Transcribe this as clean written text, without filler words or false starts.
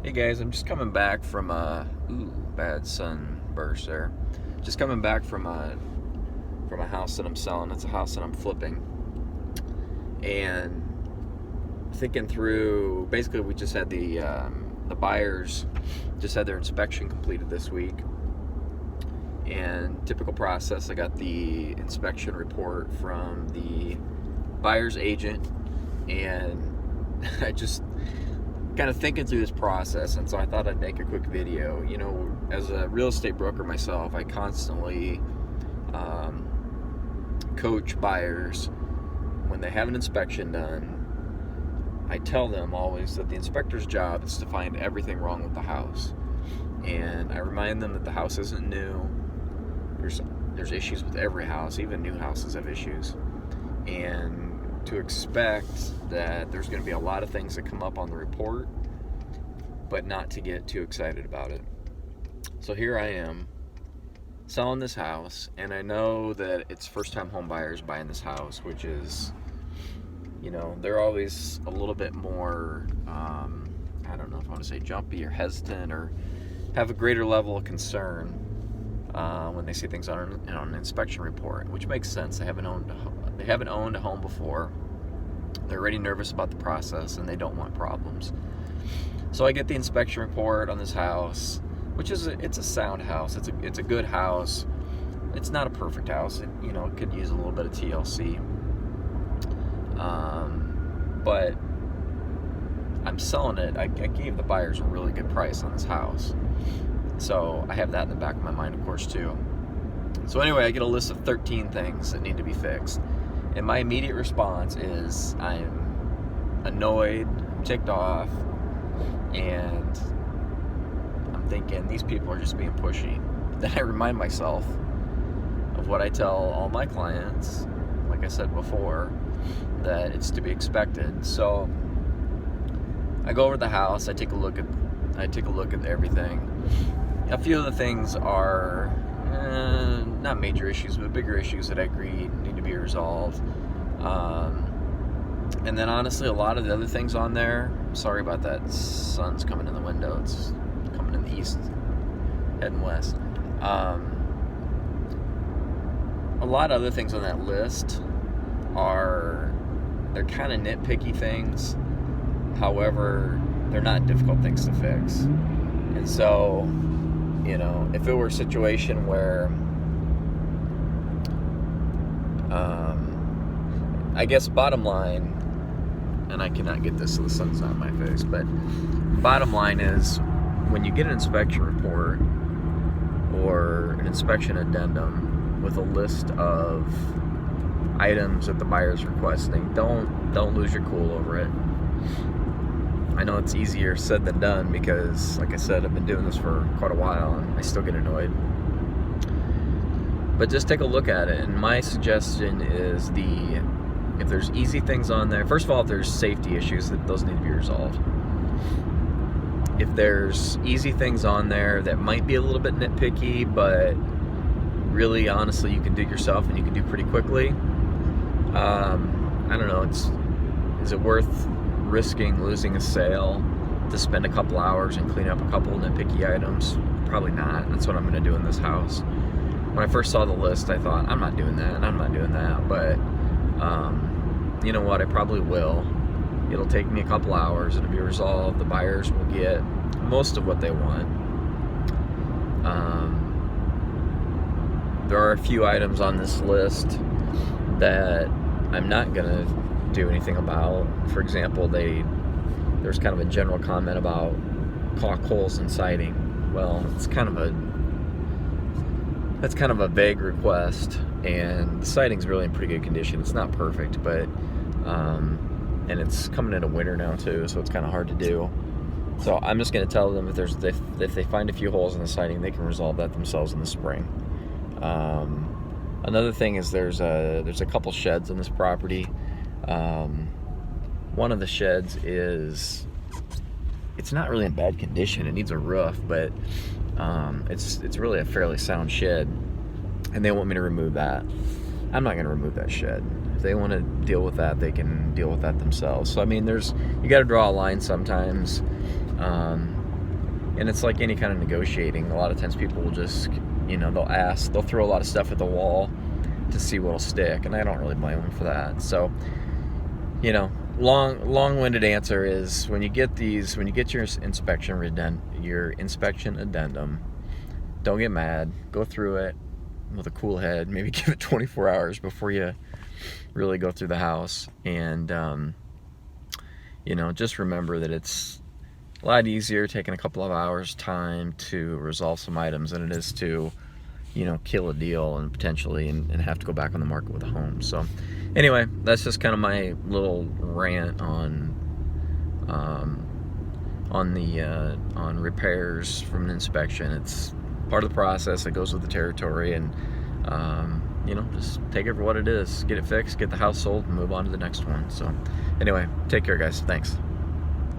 Hey guys, I'm just coming back from bad sunburst there. Just coming back from a house that I'm selling. It's a house that I'm flipping, and thinking through. Basically, we just had the buyers just had their inspection completed this week, and typical process. I got the inspection report from the buyer's agent, and I just kind of thinking through this process, and so I thought I'd make a quick video. You know, as a real estate broker myself, I constantly coach buyers when they have an inspection done. I tell them always that the inspector's job is to find everything wrong with the house, and I remind them that the house isn't new. There's issues with every house, even new houses have issues, and to expect that there's going to be a lot of things that come up on the report, but not to get too excited about it. So here I am selling this house, and I know that it's first-time home buyers buying this house, which is, you know, they're always a little bit more, I don't know if I want to say jumpy or hesitant, or have a greater level of concern when they see things on an inspection report, which makes sense. They haven't owned a home before. They're already nervous about the process, and they don't want problems. So I get the inspection report on this house, which is it's a sound house. It's a good house. It's not a perfect house. It could use a little bit of TLC. But I'm selling it. I gave the buyers a really good price on this house. So I have that in the back of my mind, of course, too. So anyway, I get a list of 13 things that need to be fixed. And my immediate response is I'm annoyed, ticked off, and I'm thinking these people are just being pushy. Then I remind myself of what I tell all my clients, like I said before, that it's to be expected. So I go over to the house, I take a look at everything. A few of the things are not major issues, but bigger issues that I agree need to be resolved. And then honestly, a lot of the other things on there, sorry about that, sun's coming in the window, it's coming in the east, heading west. A lot of other things on that list they're kind of nitpicky things. However, they're not difficult things to fix. And so, if it were a situation where, I guess bottom line, and I cannot get this so the sun's not in my face, but bottom line is, when you get an inspection report or an inspection addendum with a list of items that the buyer's requesting, don't lose your cool over it. I know it's easier said than done because, like I said, I've been doing this for quite a while and I still get annoyed. But just take a look at it. And my suggestion is if there's easy things on there, first of all, if there's safety issues, those need to be resolved. If there's easy things on there that might be a little bit nitpicky, but really, honestly, you can do it yourself and you can do pretty quickly. I don't know, is it worth risking losing a sale to spend a couple hours and clean up a couple nitpicky items? Probably not. That's what I'm going to do in this house. When I first saw the list, I thought, I'm not doing that, and I'm not doing that. But you know what? I probably will. It'll take me a couple hours. It'll be resolved. The buyers will get most of what they want. There are a few items on this list that I'm not going to do anything about. For example, there's kind of a general comment about caulk holes in siding. Well, that's kind of a vague request, and the siding's really in pretty good condition. It's not perfect, but and it's coming into winter now too, so it's kind of hard to do. So I'm just going to tell them if they find a few holes in the siding, they can resolve that themselves in the spring. Another thing is there's a couple sheds on this property. One of the sheds it's not really in bad condition. It needs a roof, but it's really a fairly sound shed, and they want me to remove that. I'm not going to remove that shed. If they want to deal with that, they can deal with that themselves. So I mean, you got to draw a line sometimes. And it's like any kind of negotiating. A lot of times people will just, they'll throw a lot of stuff at the wall to see what'll stick, and I don't really blame them for that. So, long-winded answer is, when you get your inspection addendum, don't get mad. Go through it with a cool head. Maybe give it 24 hours before you really go through the house. And just remember that it's a lot easier taking a couple of hours time to resolve some items than it is to kill a deal and potentially and have to go back on the market with a home. So anyway, that's just kind of my little rant on repairs from an inspection. It's part of the process. It goes with the territory, and just take it for what it is. Get it fixed, get the house sold, and move on to the next one. So anyway, take care, guys. Thanks.